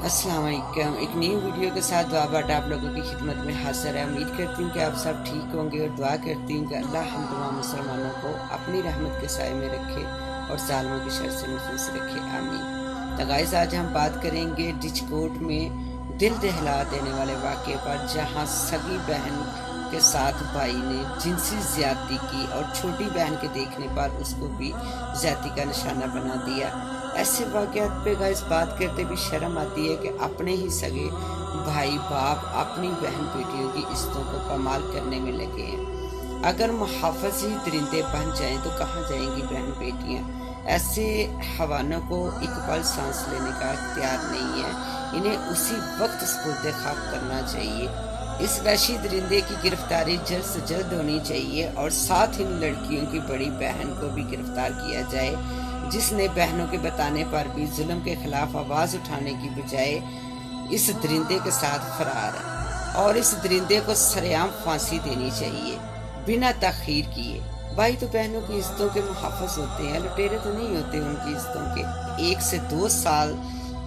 अस्सलाम वालेकुम। एक नई वीडियो के साथ दुआ बाट आप लोगों की खिदमत में हाजिर है। उम्मीद करती हूँ कि आप सब ठीक होंगे और दुआ करती हूँ कि अल्लाह हम तमाम मुसलमानों को अपनी रहमत के साए में रखे और जालिमों की शर से महफूज रखे, आमीन। तो गाइस, आज हम बात करेंगे डिचकोट में दिल दहला देने वाले वाक़े पर, जहाँ सगी बहन के साथ भाई ने जिनसी ज़्यादती की और छोटी बहन के देखने पर उसको भी ज़्यादती का निशाना बना दिया। ऐसे वाक़यात पे गाइस बात करते भी शर्म आती है कि अपने ही सगे भाई बाप अपनी बहन बेटियों की इज्जतों को पामाल करने में लगे हैं। अगर मुहाफ़िज़ ही दरिंदे बन जाएं तो कहाँ जाएंगी बहन बेटियां? ऐसे हवानों को एक पल सांस लेने का इख्तियार नहीं है, इन्हें उसी वक्त सुपुर्द खाक करना चाहिए। इस वहशी दरिंदे की गिरफ्तारी जल्द से जल्द होनी चाहिए और साथ इन लड़कियों की बड़ी बहन को भी गिरफ्तार किया जाए, जिसने बहनों के बताने पर भी जुल्म के खिलाफ आवाज़ उठाने की बजाय इस दरिंदे के साथ फरार है। और इस दरिंदे को सरेआम फांसी देनी चाहिए बिना तखीर किए। भाई तो बहनों की इज्जतों के मुहाफ़िज़ होते हैं, लुटेरे तो नहीं होते उनकी इज्जतों के। 1 से 2 साल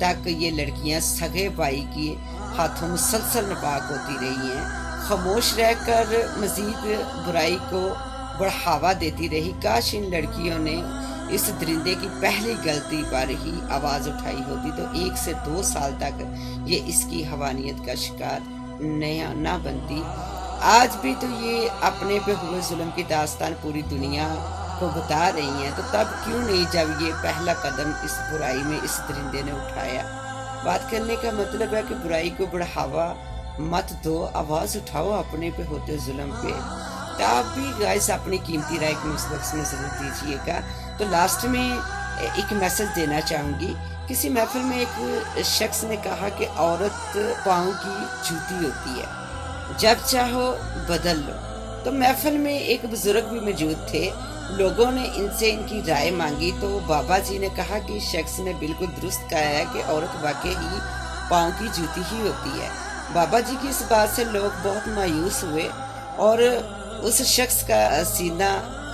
तक ये लड़कियां सगे भाई के हाथों मुसलसल नापाक होती रही हैं, खामोश रहकर मजीद बुराई को बढ़ावा देती रही। काश इन लड़कियों ने इस दरिंदे की पहली गलती पर ही आवाज़ उठाई होती तो 1 से 2 साल तक ये इसकी हवानियत का शिकार ना बनती। आज भी तो ये अपने पे हुए जुल्म की दास्तान पूरी दुनिया को बता रही हैं, तो तब क्यों नहीं जब ये पहला कदम इस बुराई में इस दरिंदे ने उठाया? बात करने का मतलब है कि बुराई को बढ़ावा मत दो, आवाज़ उठाओ अपने पे होते जुल्म पे। तो आप भी गाइस अपनी कीमती राय को इस वक्त में ज़रूर दीजिएगा। तो लास्ट में एक मैसेज देना चाहूँगी। किसी महफिल में एक शख्स ने कहा कि औरत पाँव की जूती होती है, जब चाहो बदल लो। तो महफिल में एक बुजुर्ग भी मौजूद थे। लोगों ने इनसे इनकी राय मांगी तो बाबा जी ने कहा कि इस शख्स ने बिल्कुल दुरुस्त कहा है कि औरत वाकई ही पाँव की जूती ही होती है। बाबा जी की इस बात से लोग बहुत मायूस हुए और उस शख्स का सीना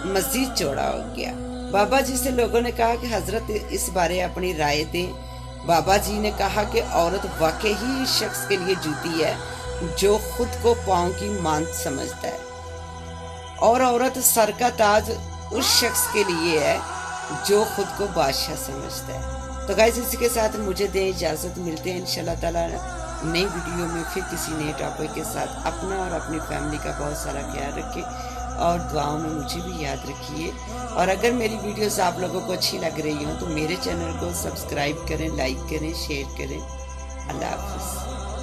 मज़ीद चौड़ा हो गया। बाबा जी से लोगों ने कहा कि हजरत इस बारे अपनी राय दें। बाबा जी ने कहा कि औरत वाकई ही इस शख्स के लिए जूती है जो खुद को पाँव की मांद समझता है, और औरत सर का ताज उस शख्स के लिए है जो खुद को बादशाह समझता है। तो गाइस, इसी के साथ मुझे दें इजाज़त। मिलते हैं इंशाल्लाह ताला नई वीडियो में फिर किसी नए टॉपिक के साथ। अपना और अपनी फैमिली का बहुत सारा ख्याल रखें और दुआओं में मुझे भी याद रखिए। और अगर मेरी वीडियोस आप लोगों को अच्छी लग रही हो तो मेरे चैनल को सब्सक्राइब करें, लाइक करें, शेयर करें। अल्लाह हाफ़िज़।